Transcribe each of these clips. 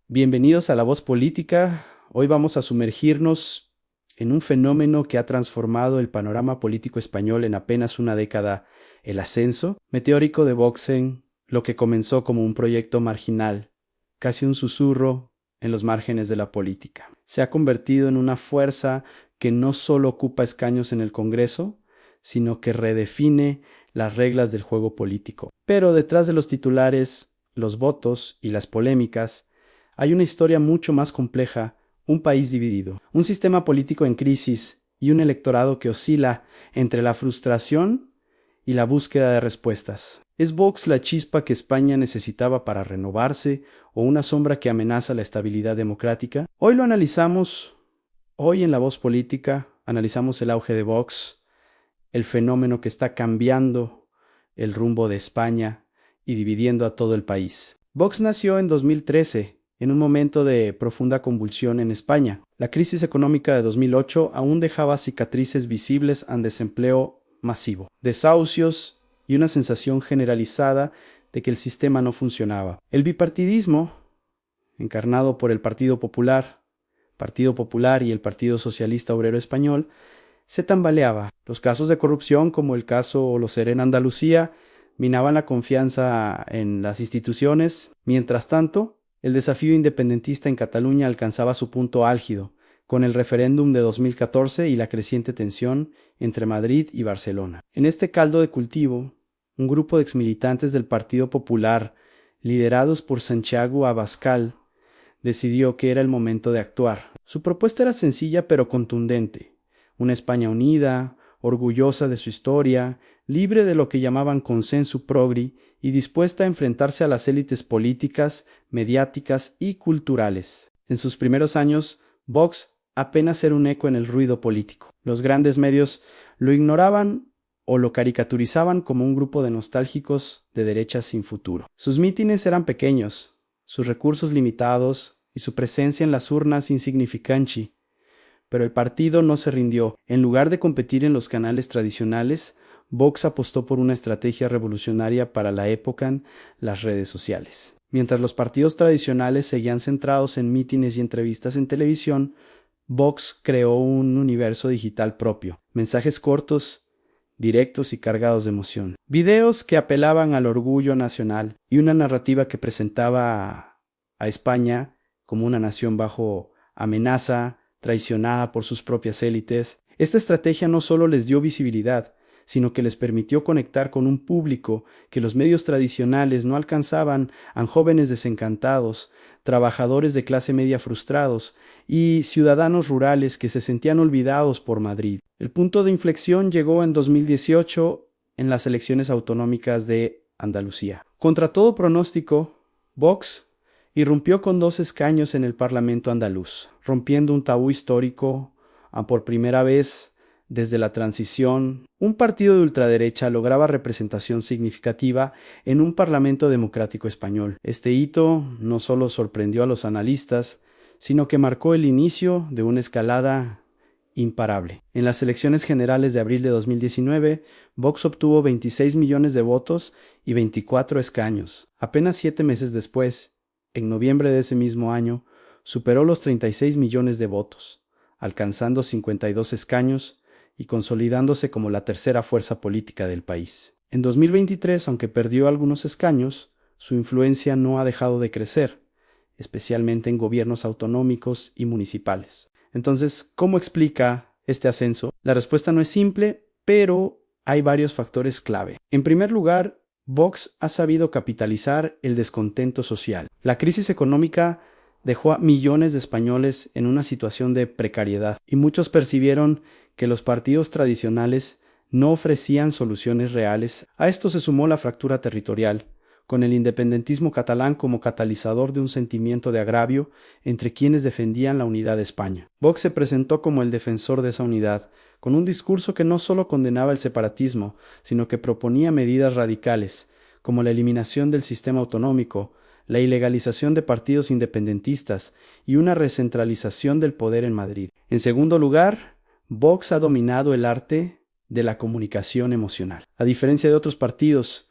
Bienvenidos a La Voz Política. Hoy vamos a sumergirnos en un fenómeno que ha transformado el panorama político español en apenas una década: el ascenso meteórico de Vox, en lo que comenzó como un proyecto marginal, casi un susurro en los márgenes de la política. Se ha convertido en una fuerza que no solo ocupa escaños en el Congreso, sino que redefine las reglas del juego político. Pero detrás de los titulares, los votos y las polémicas, hay una historia mucho más compleja: un país dividido, un sistema político en crisis y un electorado que oscila entre la frustración y la búsqueda de respuestas. ¿Es Vox la chispa que España necesitaba para renovarse o una sombra que amenaza la estabilidad democrática? Hoy lo analizamos. Hoy en La Voz Política analizamos el auge de Vox, el fenómeno que está cambiando el rumbo de España y dividiendo a todo el país. Vox nació en 2013, en un momento de profunda convulsión en España. La crisis económica de 2008 aún dejaba cicatrices visibles al desempleo masivo, desahucios y una sensación generalizada de que el sistema no funcionaba. El bipartidismo, encarnado por el Partido Popular y el Partido Socialista Obrero Español, se tambaleaba. Los casos de corrupción, como el caso Olocera en Andalucía, minaban la confianza en las instituciones. Mientras tanto, el desafío independentista en Cataluña alcanzaba su punto álgido, con el referéndum de 2014 y la creciente tensión entre Madrid y Barcelona. En este caldo de cultivo, un grupo de exmilitantes del Partido Popular, liderados por Santiago Abascal, decidió que era el momento de actuar. Su propuesta era sencilla pero contundente: una España unida, orgullosa de su historia, libre de lo que llamaban consenso progri y dispuesta a enfrentarse a las élites políticas, mediáticas y culturales. En sus primeros años, Vox apenas era un eco en el ruido político. Los grandes medios lo ignoraban o lo caricaturizaban como un grupo de nostálgicos de derecha sin futuro. Sus mítines eran pequeños, sus recursos limitados y su presencia en las urnas insignificante. Pero el partido no se rindió. En lugar de competir en los canales tradicionales, Vox apostó por una estrategia revolucionaria para la época: las redes sociales. Mientras los partidos tradicionales seguían centrados en mítines y entrevistas en televisión, Vox creó un universo digital propio: mensajes cortos, directos y cargados de emoción, videos que apelaban al orgullo nacional y una narrativa que presentaba a España como una nación bajo amenaza, traicionada por sus propias élites. Esta estrategia no solo les dio visibilidad, sino que les permitió conectar con un público que los medios tradicionales no alcanzaban: a jóvenes desencantados, trabajadores de clase media frustrados y ciudadanos rurales que se sentían olvidados por Madrid. El punto de inflexión llegó en 2018, en las elecciones autonómicas de Andalucía. Contra todo pronóstico, Vox irrumpió con 2 escaños en el Parlamento andaluz, rompiendo un tabú histórico. Por primera vez desde la transición, un partido de ultraderecha lograba representación significativa en un Parlamento democrático español. Este hito no solo sorprendió a los analistas, sino que marcó el inicio de una escalada imparable. En las elecciones generales de abril de 2019, Vox obtuvo 26 millones de votos y 24 escaños. Apenas 7 meses después, en noviembre de ese mismo año, superó los 36 millones de votos, alcanzando 52 escaños y consolidándose como la tercera fuerza política del país. En 2023, aunque perdió algunos escaños, su influencia no ha dejado de crecer, especialmente en gobiernos autonómicos y municipales. Entonces, ¿cómo explica este ascenso? La respuesta no es simple, pero hay varios factores clave. En primer lugar, Vox ha sabido capitalizar el descontento social. La crisis económica dejó a millones de españoles en una situación de precariedad y muchos percibieron que los partidos tradicionales no ofrecían soluciones reales. A esto se sumó la fractura territorial, con el independentismo catalán como catalizador de un sentimiento de agravio entre quienes defendían la unidad de España. Vox se presentó como el defensor de esa unidad, con un discurso que no solo condenaba el separatismo, sino que proponía medidas radicales, como la eliminación del sistema autonómico, la ilegalización de partidos independentistas y una recentralización del poder en Madrid. En segundo lugar, Vox ha dominado el arte de la comunicación emocional. A diferencia de otros partidos,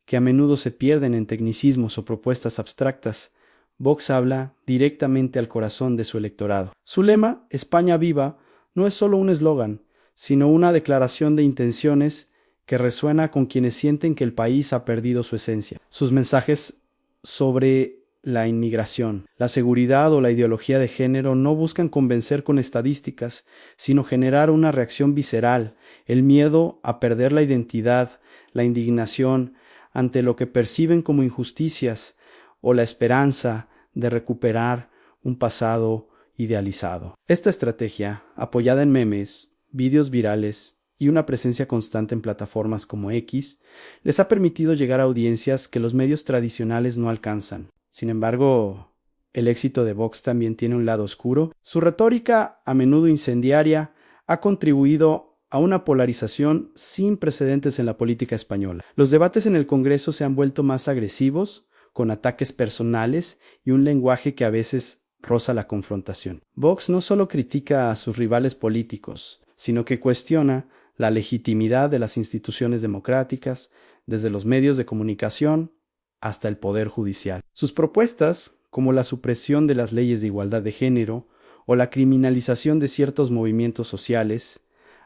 que a menudo se pierden en tecnicismos o propuestas abstractas, Vox habla directamente al corazón de su electorado. Su lema, España viva, no es solo un eslogan, sino una declaración de intenciones que resuena con quienes sienten que el país ha perdido su esencia. Sus mensajes sobre la inmigración, la seguridad o la ideología de género no buscan convencer con estadísticas, sino generar una reacción visceral, el miedo a perder la identidad, la indignación ante lo que perciben como injusticias o la esperanza de recuperar un pasado idealizado. Esta estrategia, apoyada en memes, vídeos virales y una presencia constante en plataformas como X, les ha permitido llegar a audiencias que los medios tradicionales no alcanzan. Sin embargo, el éxito de Vox también tiene un lado oscuro. Su retórica, a menudo incendiaria, ha contribuido a una polarización sin precedentes en la política española. Los debates en el Congreso se han vuelto más agresivos, con ataques personales y un lenguaje que a veces roza la confrontación. Vox no solo critica a sus rivales políticos, sino que cuestiona la legitimidad de las instituciones democráticas, desde los medios de comunicación hasta el poder judicial. Sus propuestas, como la supresión de las leyes de igualdad de género o la criminalización de ciertos movimientos sociales,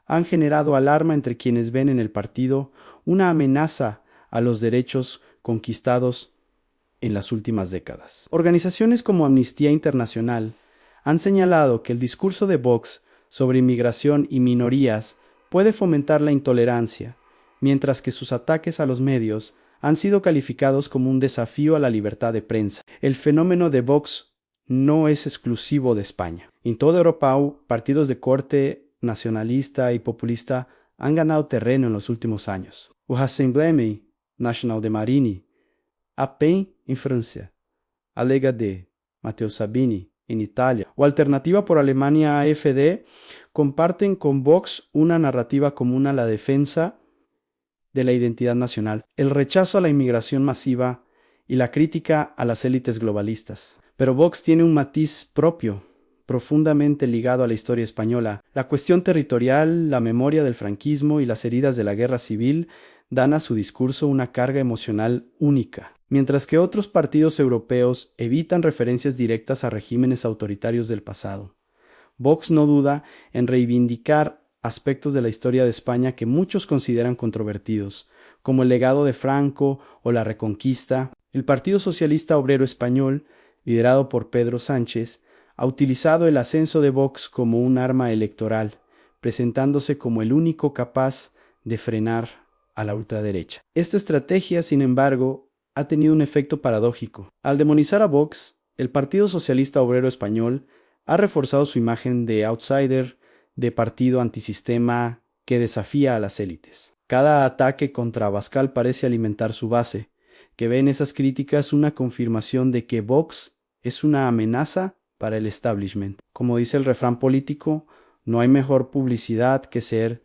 han generado alarma entre quienes ven en el partido una amenaza a los derechos conquistados en las últimas décadas. Organizaciones como Amnistía Internacional han señalado que el discurso de Vox sobre inmigración y minorías puede fomentar la intolerancia, mientras que sus ataques a los medios han sido calificados como un desafío a la libertad de prensa. El fenómeno de Vox no es exclusivo de España. En toda Europa, partidos de corte nacionalista y populista han ganado terreno en los últimos años. O Assembleia Nacional de Marini, APEN en Francia, a Lega de Matteo Salvini en Italia o Alternativa por Alemania AfD comparten con Vox una narrativa común a la defensa de la identidad nacional, el rechazo a la inmigración masiva y la crítica a las élites globalistas. Pero Vox tiene un matiz propio, profundamente ligado a la historia española. La cuestión territorial, la memoria del franquismo y las heridas de la guerra civil dan a su discurso una carga emocional única. Mientras que otros partidos europeos evitan referencias directas a regímenes autoritarios del pasado. Vox no duda en reivindicar aspectos de la historia de España que muchos consideran controvertidos, como el legado de Franco o la Reconquista. El Partido Socialista Obrero Español, liderado por Pedro Sánchez, ha utilizado el ascenso de Vox como un arma electoral, presentándose como el único capaz de frenar a la ultraderecha. Esta estrategia, sin embargo, ha tenido un efecto paradójico. Al demonizar a Vox, el Partido Socialista Obrero Español ha reforzado su imagen de outsider, de partido antisistema que desafía a las élites. Cada ataque contra Abascal parece alimentar su base, que ve en esas críticas una confirmación de que Vox es una amenaza para el establishment. Como dice el refrán político, no hay mejor publicidad que ser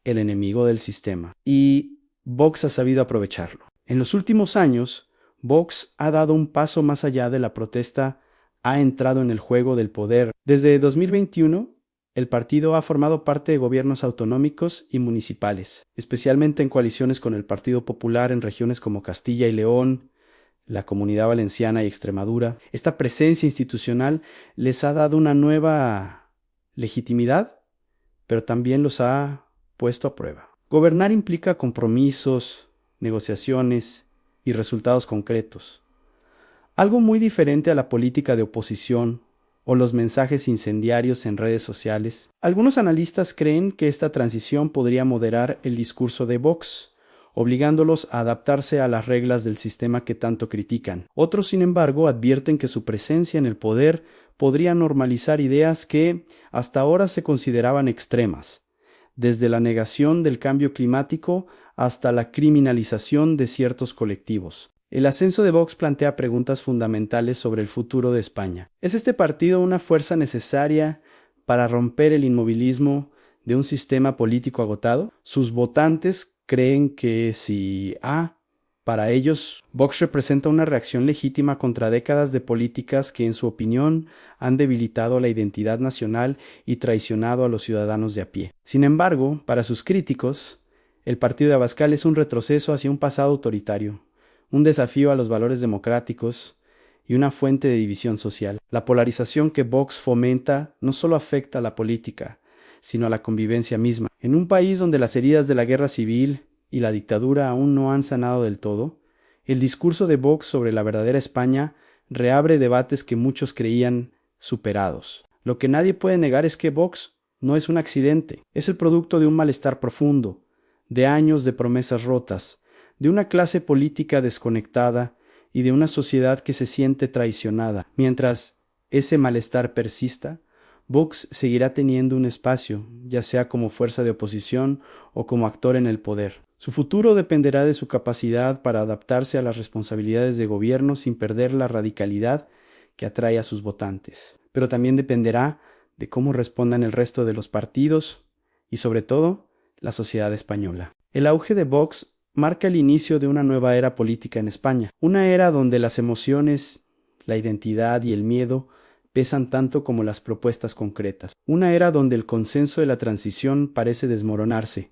el enemigo del sistema. Y Vox ha sabido aprovecharlo. En los últimos años, Vox ha dado un paso más allá de la protesta, ha entrado en el juego del poder. Desde 2021, el partido ha formado parte de gobiernos autonómicos y municipales, especialmente en coaliciones con el Partido Popular en regiones como Castilla y León, la Comunidad Valenciana y Extremadura. Esta presencia institucional les ha dado una nueva legitimidad, pero también los ha puesto a prueba. Gobernar implica compromisos, negociaciones y resultados concretos. Algo muy diferente a la política de oposición o los mensajes incendiarios en redes sociales. Algunos analistas creen que esta transición podría moderar el discurso de Vox, obligándolos a adaptarse a las reglas del sistema que tanto critican. Otros, sin embargo, advierten que su presencia en el poder podría normalizar ideas que hasta ahora se consideraban extremas, desde la negación del cambio climático hasta la criminalización de ciertos colectivos. El ascenso de Vox plantea preguntas fundamentales sobre el futuro de España. ¿Es este partido una fuerza necesaria para romper el inmovilismo de un sistema político agotado? Sus votantes creen que si para ellos, Vox representa una reacción legítima contra décadas de políticas que, en su opinión, han debilitado la identidad nacional y traicionado a los ciudadanos de a pie. Sin embargo, para sus críticos, el partido de Abascal es un retroceso hacia un pasado autoritario, un desafío a los valores democráticos y una fuente de división social. La polarización que Vox fomenta no solo afecta a la política, sino a la convivencia misma. En un país donde las heridas de la guerra civil y la dictadura aún no han sanado del todo, el discurso de Vox sobre la verdadera España reabre debates que muchos creían superados. Lo que nadie puede negar es que Vox no es un accidente, es el producto de un malestar profundo, de años de promesas rotas, de una clase política desconectada y de una sociedad que se siente traicionada. Mientras ese malestar persista, Vox seguirá teniendo un espacio, ya sea como fuerza de oposición o como actor en el poder. Su futuro dependerá de su capacidad para adaptarse a las responsabilidades de gobierno sin perder la radicalidad que atrae a sus votantes. Pero también dependerá de cómo respondan el resto de los partidos y, sobre todo, la sociedad española. El auge de Vox marca el inicio de una nueva era política en España, una era donde las emociones, la identidad y el miedo pesan tanto como las propuestas concretas, una era donde el consenso de la transición parece desmoronarse,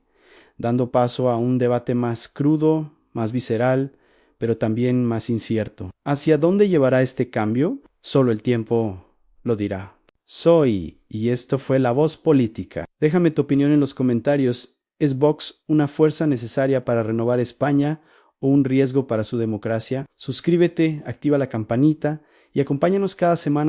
dando paso a un debate más crudo, más visceral, pero también más incierto. ¿Hacia dónde llevará este cambio? Solo el tiempo lo dirá. Y esto fue La Voz Política. Déjame tu opinión en los comentarios. ¿Es Vox una fuerza necesaria para renovar España o un riesgo para su democracia? Suscríbete, activa la campanita y acompáñanos cada semana